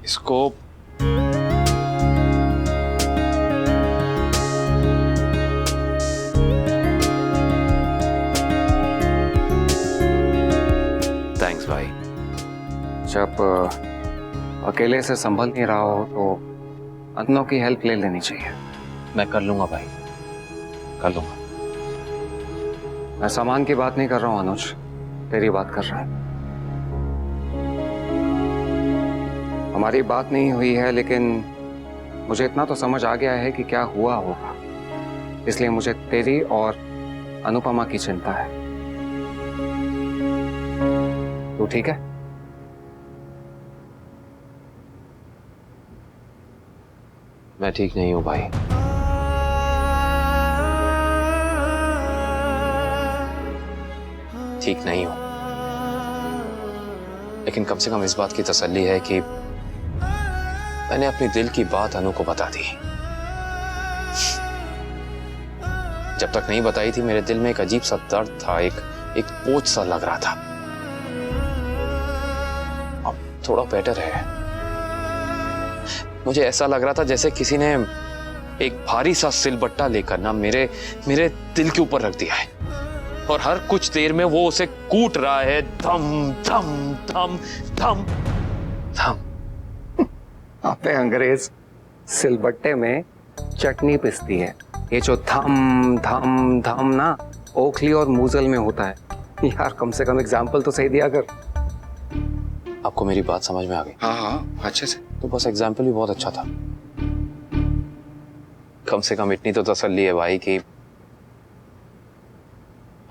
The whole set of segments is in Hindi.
इसको थैंक्स भाई। जब अकेले से संभल नहीं रहा हो तो अन्नों की हेल्प ले लेनी चाहिए। मैं कर लूंगा भाई, कर लूंगा। मैं सामान की बात नहीं कर रहा हूँ अनुज, तेरी बात कर रहा हूँ। हमारी बात नहीं हुई है लेकिन मुझे इतना तो समझ आ गया है कि क्या हुआ होगा, इसलिए मुझे तेरी और अनुपमा की चिंता है। तू ठीक है? मैं ठीक नहीं हूं भाई। ठीक नहीं हूं, लेकिन कम से कम इस बात की तसल्ली है कि मैंने अपनी दिल की बात अनु को बता दी। जब तक नहीं बताई थी मेरे दिल में एक अजीब सा दर्द था, एक बोझ सा लग रहा था। अब थोड़ा बेटर है। मुझे ऐसा लग रहा था जैसे किसी ने एक भारी सा सिलबट्टा लेकर ना मेरे दिल के ऊपर रख दिया है और हर कुछ देर में वो उसे कूट रहा है, धम धम धम धम धम। अबे अंग्रेज, सिलबट्टे में चटनी पिसती है। ये जो धम धम धम ना ओखली और मूजल में होता है। यार कम से कम एग्जाम्पल तो सही दिया कर। आपको मेरी बात समझ में आ गई? हाँ हाँ अच्छे से। तो बस एग्जाम्पल भी बहुत अच्छा था। कम से कम इतनी तो तसल्ली है भाई कि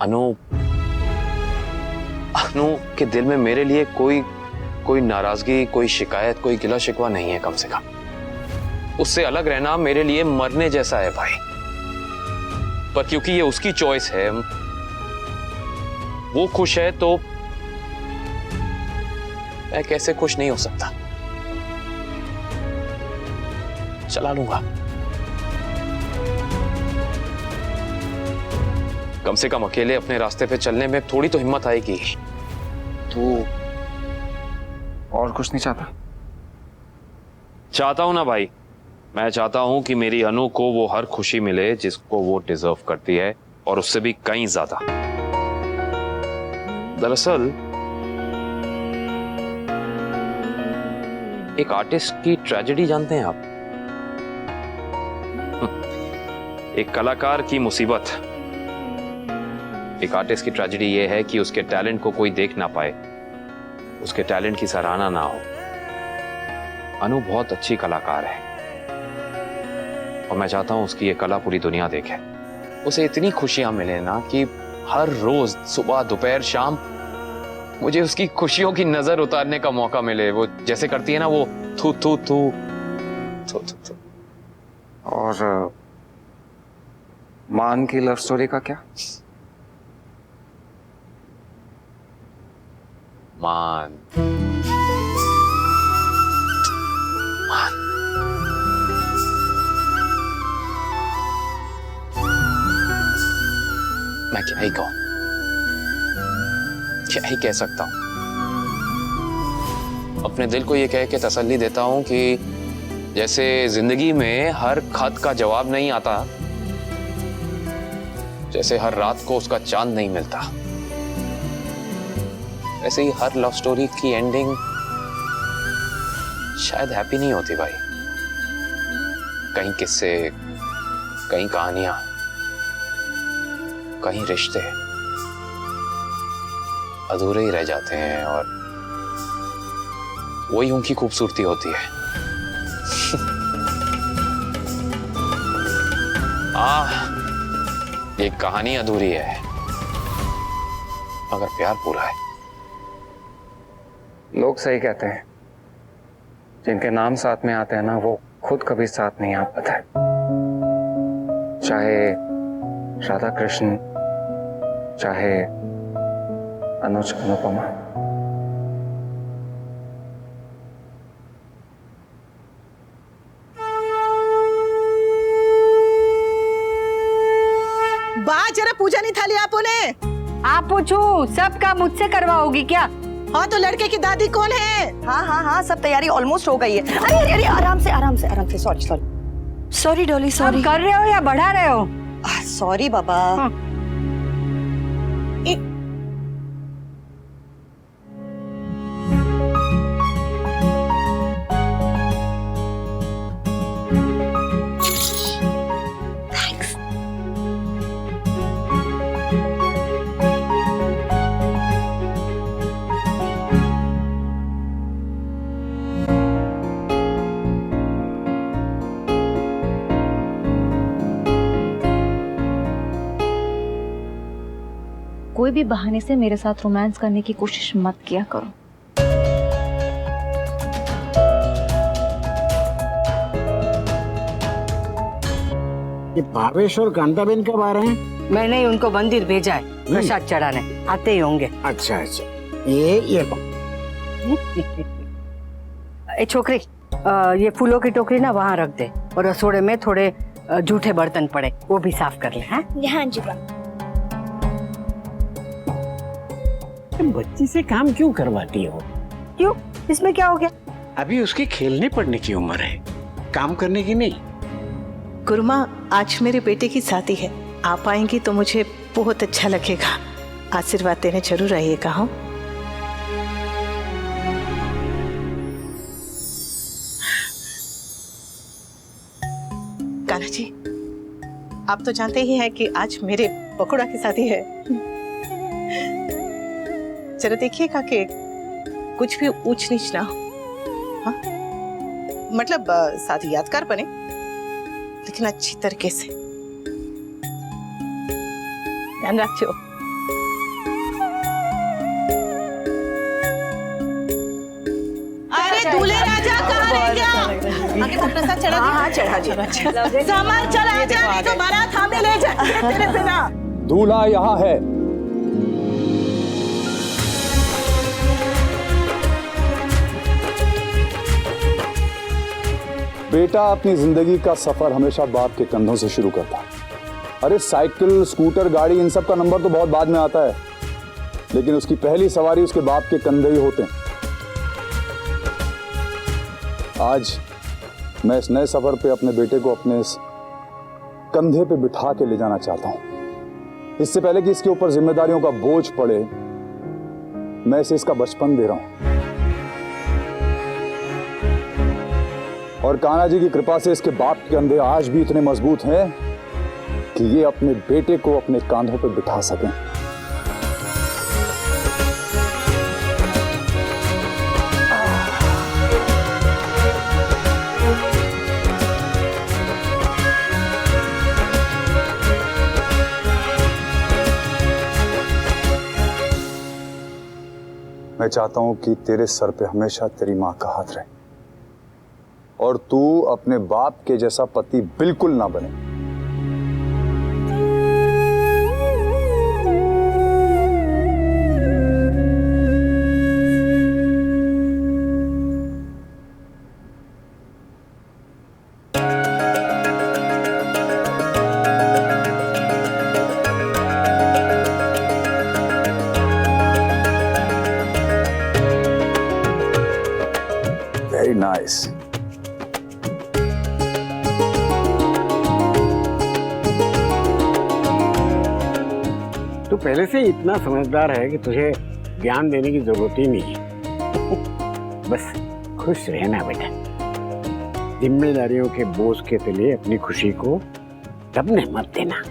अनु के दिल में मेरे लिए कोई नाराजगी, कोई शिकायत, कोई गिला शिकवा नहीं है। कम से कम उससे अलग रहना मेरे लिए मरने जैसा है भाई। पर क्योंकि ये उसकी चॉइस है, वो खुश है, तो मैं कैसे खुश नहीं हो सकता? चला लूंगा। कम से कम अकेले अपने रास्ते पे चलने में थोड़ी तो हिम्मत आएगी। तू और कुछ नहीं चाहता? चाहता हूं ना भाई। मैं चाहता हूं कि मेरी अनु को वो हर खुशी मिले जिसको वो डिजर्व करती है, और उससे भी कहीं ज्यादा। दरअसल एक आर्टिस्ट की ट्रेजेडी जानते हैं आप? एक कलाकार की मुसीबत। एक आर्टिस्ट की ट्रेजेडी यह है कि उसके टैलेंट को कोई देख ना पाए, उसके टैलेंट की सराहना ना हो। अनु बहुत अच्छी कलाकार है और मैं चाहता हूं उसकी ये कला पूरी दुनिया देखे। उसे इतनी खुशियां मिले ना कि हर रोज सुबह दोपहर शाम मुझे उसकी खुशियों की नजर उतारने का मौका मिले। वो जैसे करती है ना, वो थू थू थू थू थू थू। और मान की लव स्टोरी का क्या? मान मैं क्या ही कहूं, क्या ही कह सकता हूं। अपने दिल को ये कह के तसल्ली देता हूं कि जैसे जिंदगी में हर खत का जवाब नहीं आता, जैसे हर रात को उसका चांद नहीं मिलता, वैसे ही हर लव स्टोरी की एंडिंग शायद हैप्पी नहीं होती भाई। कहीं किस्से, कहीं कहानियां, कहीं रिश्ते अधूरे ही रह जाते हैं, और वही उनकी खूबसूरती होती है। ये कहानी अधूरी है मगर प्यार पूरा है। लोग सही कहते हैं, जिनके नाम साथ में आते हैं ना, वो खुद कभी साथ नहीं आ पाता है। चाहे राधा कृष्ण, चाहे अनुज अनुपमा। बा जरा पूजा नहीं थाली आपो ने। आप पूछू सब काम मुझसे करवाओगी क्या? हाँ तो लड़के की दादी कौन है? हाँ हाँ हाँ, सब तैयारी ऑलमोस्ट हो गई है। अरे अरे अरे, आराम से आराम से आराम से, sorry sorry sorry Dolly, sorry. कर रहे हो या बढ़ा रहे हो? सॉरी बाबा। हाँ। कोई भी बहाने से मेरे साथ रोमांस करने की कोशिश मत किया करो। ये भावेश और कांताबेन कब आ रहे हैं? मैंने ही उनको मंदिर भेजा है प्रसाद चढ़ाने, आते ही होंगे। अच्छा अच्छा, ये लो। ए छोकरी, ये फूलों की टोकरी ना वहाँ रख दे, और रसोड़े में थोड़े जूठे बर्तन पड़े, वो भी साफ कर ले। हाँ जी बा। बच्ची से काम क्यों करवाती हो? क्यों, इसमें क्या हो गया? अभी उसकी खेलने पड़ने की उम्र है, काम करने की नहीं। गुरुमा, आज मेरे बेटे की शादी है, आप आएंगी तो मुझे बहुत अच्छा लगेगा। आशीर्वाद देने जरूर आइएगा। हाँ कान्हा जी, आप तो जानते ही हैं कि आज मेरे पकोड़ा की शादी है। जरा देखिएगा कि कुछ भी ऊंच नीच ना हो। हाँ? मतलब शादी यादगार बने, लेकिन अच्छी तरीके से। ध्यान रखियो। अरे दूल्हे राजा कहाँ रह गया? आगे को प्रसाद चढ़ा दी। हाँ चढ़ा दी। सामान चला जा, नहीं तो बारात हमें ले जाएंगे तेरे बिना। दूल्हा यहाँ है। बेटा अपनी जिंदगी का सफर हमेशा बाप के कंधों से शुरू करता है। अरे साइकिल, स्कूटर, गाड़ी, इन सब का नंबर तो बहुत बाद में आता है, लेकिन उसकी पहली सवारी उसके बाप के कंधे ही होते हैं। आज मैं इस नए सफर पे अपने बेटे को अपने इस कंधे पे बिठा के ले जाना चाहता हूं। इससे पहले कि इसके ऊपर जिम्मेदारियों का बोझ पड़े, मैं इसे इसका बचपन दे रहा हूं। और कान्हा जी की कृपा से इसके बाप के कंधे आज भी इतने मजबूत हैं कि ये अपने बेटे को अपने कांधों पर बिठा सकें। मैं चाहता हूं कि तेरे सर पे हमेशा तेरी मां का हाथ रहे और तू अपने बाप के जैसा पति बिल्कुल ना बने। Very nice. तू पहले से इतना समझदार है कि तुझे ज्ञान देने की जरूरत ही नहीं है। बस खुश रहना बेटा। जिम्मेदारियों के बोझ के तले अपनी खुशी को दबने मत देना।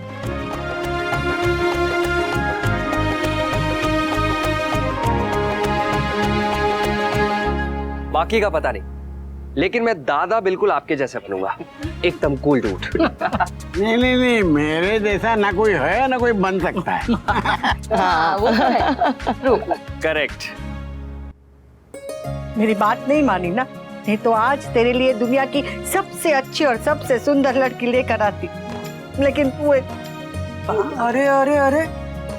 बाकी का पता नहीं, लेकिन मैं दादा बिल्कुल आपके जैसे अपनूंगा, एकदम कूल डूड। नहीं नहीं नहीं, मेरे जैसा ना कोई है ना कोई बन सकता है। हाँ वो तो है। करेक्ट। मेरी बात नहीं मानी ना, नहीं तो आज तेरे लिए दुनिया की सबसे अच्छी और सबसे सुंदर लड़की लेकर आती, लेकिन तू अरे अरे अरे,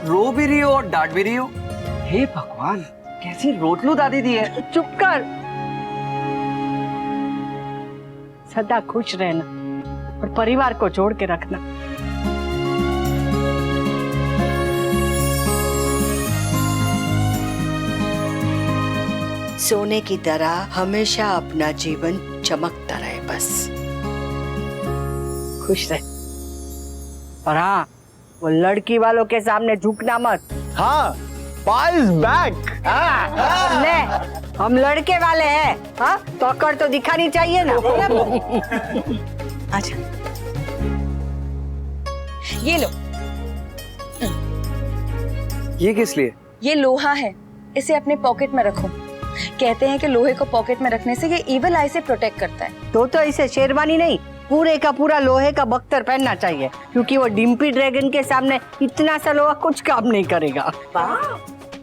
रो भी रही हो और डांट भी रही हो। हे भगवान, कैसी रोटलू दादी दी है। चुप कर, सदा खुश रहना और परिवार को जोड़ के रखना। सोने की तरह हमेशा अपना जीवन चमकता रहे बस। खुश रहे। और हाँ, वो लड़की वालों के सामने झुकना मत। हाँ, पा इज बैक। ले, हम लड़के वाले हैं, हाँ? तो अकड़ तो दिखानी चाहिए ना। अच्छा ये लो। ये किस लिए? ये लोहा है, इसे अपने पॉकेट में रखो। कहते हैं कि लोहे को पॉकेट में रखने से ये इविल आई से प्रोटेक्ट करता है। तो इसे शेरवानी नहीं, पूरे का पूरा लोहे का बख्तर पहनना चाहिए, क्योंकि वो डिम्पी ड्रैगन के सामने इतना सा लोहा कुछ काम नहीं करेगा।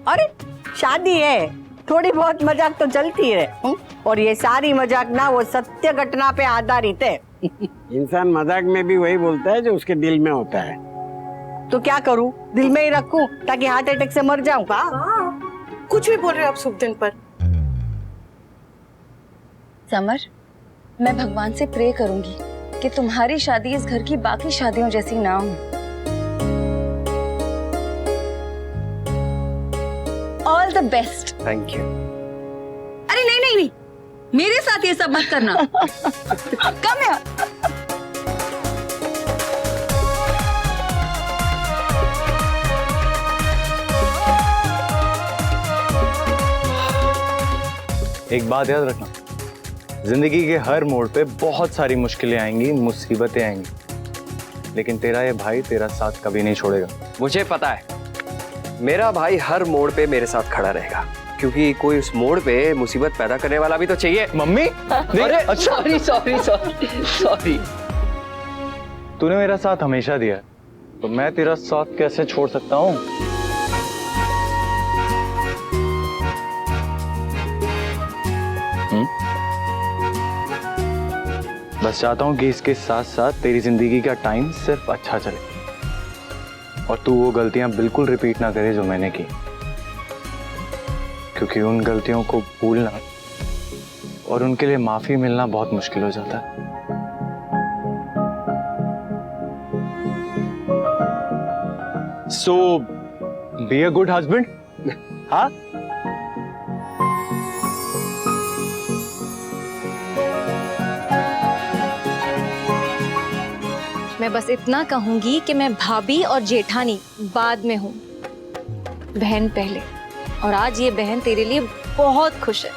अरे शादी है, थोड़ी बहुत मजाक तो चलती है। और ये सारी मजाक ना वो सत्य घटना पे आधारित है। इंसान मजाक में भी वही बोलता है जो उसके दिल में होता है। तो क्या करूं, दिल में ही रखूं ताकि हार्ट अटैक से मर जाऊं? कुछ भी बोल रहे हो आप शुभ दिन पर। समर, मैं भगवान से प्रे करूंगी कि तुम्हारी शादी इस घर की बाकी शादियों जैसी ना हो। All the best. Thank you. अरे नहीं नहीं नहीं, मेरे साथ ये सब मत करना। कम यार। एक बात याद रखना, जिंदगी के हर मोड़ पे बहुत सारी मुश्किलें आएंगी, मुसीबतें आएंगी, लेकिन तेरा ये भाई तेरा साथ कभी नहीं छोड़ेगा। मुझे पता है, मेरा भाई हर मोड़ पे मेरे साथ खड़ा रहेगा, क्योंकि कोई उस मोड़ पे मुसीबत पैदा करने वाला भी तो चाहिए। मम्मी, अरे अच्छा, सॉरी। तूने मेरा साथ हमेशा दिया है, तो मैं तेरा साथ कैसे छोड़ सकता हूँ? बस चाहता हूँ कि इसके साथ साथ तेरी जिंदगी का टाइम सिर्फ अच्छा चले, और तू वो गलतियां बिल्कुल रिपीट ना करे जो मैंने की, क्योंकि उन गलतियों को भूलना और उनके लिए माफी मिलना बहुत मुश्किल हो जाता है। सो बी अ गुड हस्बैंड। हाँ, मैं बस इतना कहूंगी कि मैं भाभी और जेठानी बाद में हूँ, बहन पहले। और आज ये बहन तेरे लिए बहुत खुश है।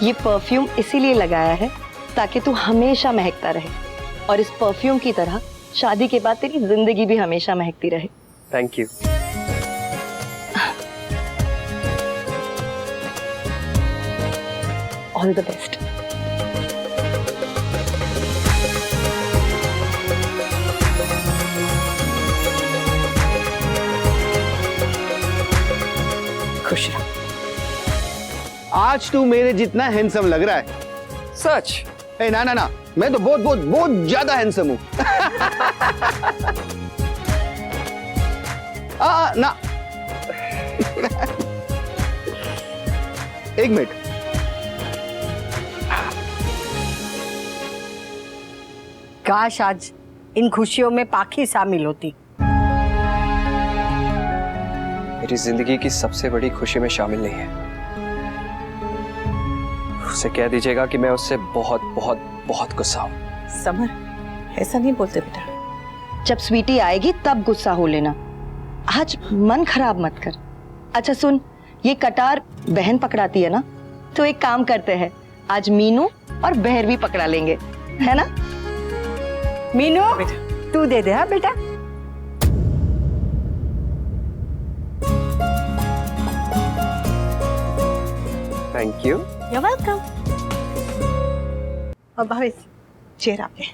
ये परफ्यूम इसीलिए लगाया है ताकि तू हमेशा महकता रहे, और इस परफ्यूम की तरह शादी के बाद तेरी जिंदगी भी हमेशा महकती रहे। Thank you. All the best. खुश रहो। आज तू मेरे जितना हैंडसम लग रहा है। सच? ए, ना ना ना, मैं तो बहुत बहुत बहुत ज्यादा हैंडसम हूँ। ना एक मिनट। काश आज इन खुशियों में पाखी शामिल होती। मेरी जिंदगी की सबसे बड़ी खुशी में शामिल नहीं है। उसे कह दीजिएगा कि मैं उससे बहुत बहुत बहुत गुस्सा हूँ। समर, ऐसा नहीं बोलते बेटा। जब स्वीटी आएगी तब गुस्सा हो लेना, आज मन खराब मत कर। अच्छा सुन, ये कटार बहन पकड़ाती है ना, तो एक काम करते हैं, आज मीनू और बहर भी पकड़ा लेंगे, है ना? मीनू, तू दे दे। हाँ बेटा। Thank you. You're welcome. और भाभी चेयर आपके।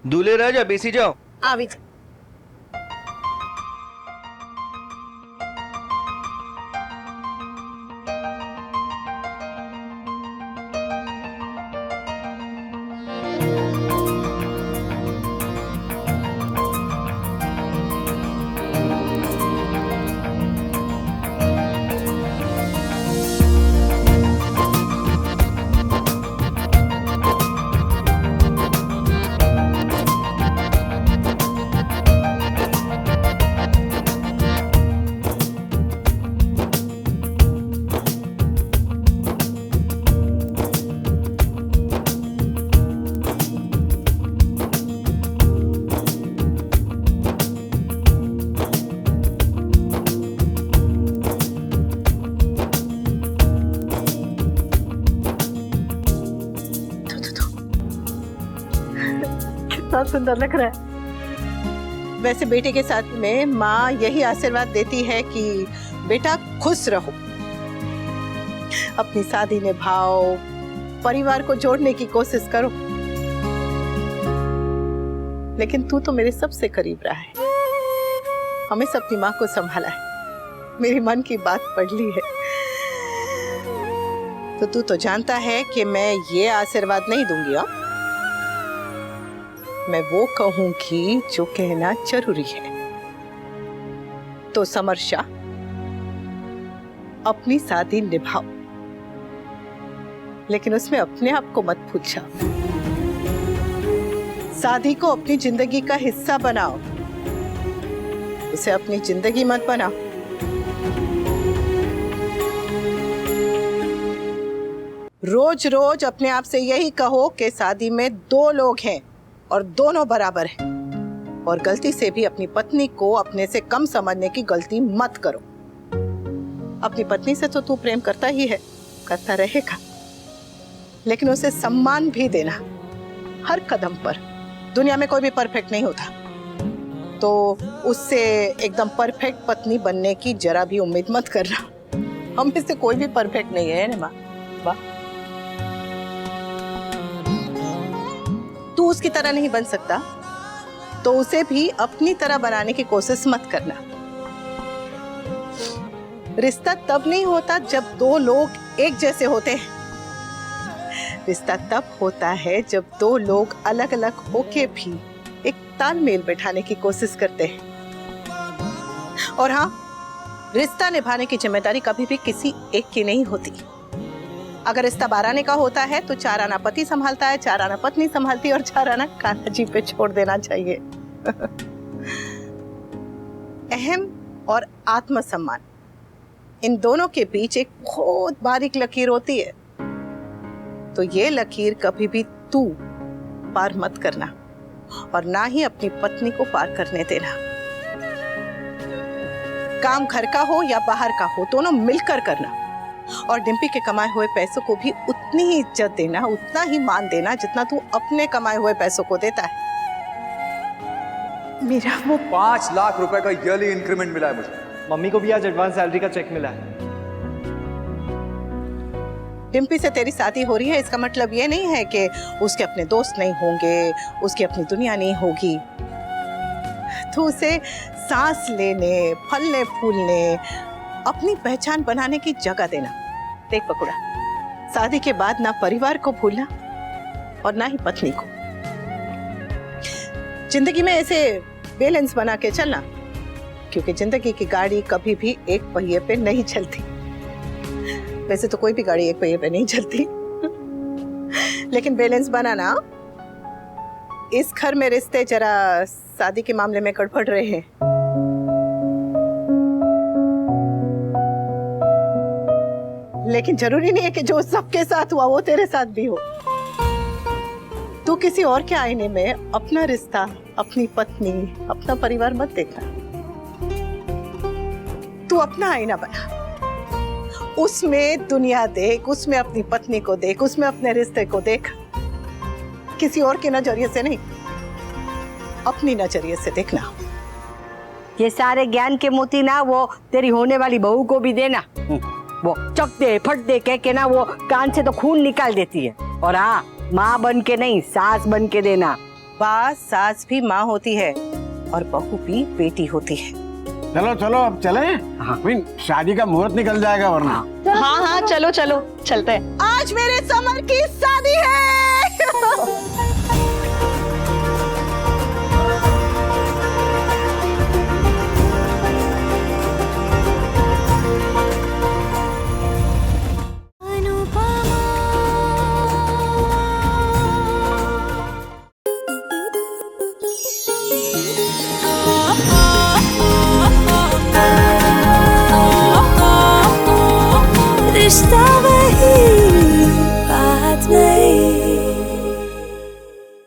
दूल्हे राजा बेसी जाओ। आवी। बहुत सुंदर लग रहा है। वैसे बेटे के साथ में माँ यही आशीर्वाद देती है कि बेटा खुश रहो, अपनी शादी निभाओ, परिवार को जोड़ने की कोशिश करो। लेकिन तू तो मेरे सबसे करीब रहा है, हमेशा अपनी माँ को संभाला है, मेरी मन की बात पढ़ ली है। तो तू तो जानता है कि मैं ये आशीर्वाद नहीं दूंगी। हाँ, मैं वो कहूंगी जो कहना जरूरी है। तो समर शाह, अपनी शादी निभाओ, लेकिन उसमें अपने आप को मत भूल जाओ। शादी को अपनी जिंदगी का हिस्सा बनाओ, उसे अपनी जिंदगी मत बनाओ। रोज रोज अपने आप से यही कहो कि शादी में दो लोग हैं और दोनों बराबर हैं, और गलती से भी अपनी पत्नी को अपने से कम समझने की गलती मत करो। अपनी पत्नी से तो तू प्रेम करता ही है, करता रहेगा, लेकिन उसे सम्मान भी देना हर कदम पर। दुनिया में कोई भी परफेक्ट नहीं होता, तो उससे एकदम परफेक्ट पत्नी बनने की जरा भी उम्मीद मत करना। हम में से कोई भी परफेक्ट नहीं है ना माँ। वाह, तू उसकी तरह नहीं बन सकता, तो उसे भी अपनी तरह बनाने की कोशिश मत करना। रिश्ता तब नहीं होता जब दो लोग एक जैसे होते हैं। रिश्ता तब होता है जब दो लोग अलग अलग होके भी एक तालमेल बैठाने की कोशिश करते हैं। और हाँ, रिश्ता निभाने की जिम्मेदारी कभी भी किसी एक की नहीं होती। अगर रिश्ता 12 आने का होता है तो 4 आना पति संभालता है, 4 आना पत्नी संभालती है और 4 आना कान्हा जी पे छोड़ देना चाहिए। अहम और आत्मसम्मान, इन दोनों के बीच एक बहुत बारीक लकीर होती है। तो ये लकीर कभी भी तू पार मत करना, और ना ही अपनी पत्नी को पार करने देना। काम घर का हो या बाहर का हो, दोनों मिलकर करना। और डिम्पी के कमाए हुए पैसों को भी उतनी ही इज्जत देना, उतना ही मान देना जितना तू अपने कमाए हुए पैसों को देता है। मेरा वो 5 लाख रुपए का ईयरली इंक्रीमेंट मिला है मुझे। मम्मी को भी आज एडवांस सैलरी का चेक मिला है। डिम्पी से तेरी शादी हो रही है, इसका मतलब ये नहीं है कि उसके अपने दोस्त नहीं होंगे, उसकी अपनी दुनिया नहीं होगी। तो उसे सांस लेने, फलने फूलने, अपनी पहचान बनाने की जगह देना। देख पकुड़ा, शादी के बाद ना परिवार को भूलना और ना ही पत्नी को। जिंदगी में ऐसे बैलेंस बना के चलना, क्योंकि जिंदगी की गाड़ी कभी भी एक पहिए पे नहीं चलती। वैसे तो कोई भी गाड़ी एक पहिए पे नहीं चलती, लेकिन बैलेंस बनाना। इस घर में रिश्ते जरा शादी के मामले में गड़बड़ रहे हैं। लेकिन जरूरी नहीं है कि जो सबके साथ हुआ वो तेरे साथ भी हो। तू किसी और के आईने में अपना रिश्ता, अपनी पत्नी, अपना परिवार मत देखना। तू अपना आईना बना, उसमें दुनिया देख, उसमें अपनी पत्नी को देख, उसमें अपने रिश्ते को देख। किसी और के नजरिए से नहीं, अपनी नजरिए से देखना। ये सारे ज्ञान के मोती ना वो तेरी होने वाली बहू को भी देना। वो चक दे फट दे कह के ना वो कान से तो खून निकाल देती है। और हाँ, माँ बन के नहीं, सास बन के देना। वाह, सास भी माँ होती है और बहू भी बेटी होती है। चलो चलो अब चले। हाँ, शादी का मुहूर्त निकल जाएगा वरना। हाँ हाँ, चलो चलो चलते हैं। आज मेरे समर की शादी है।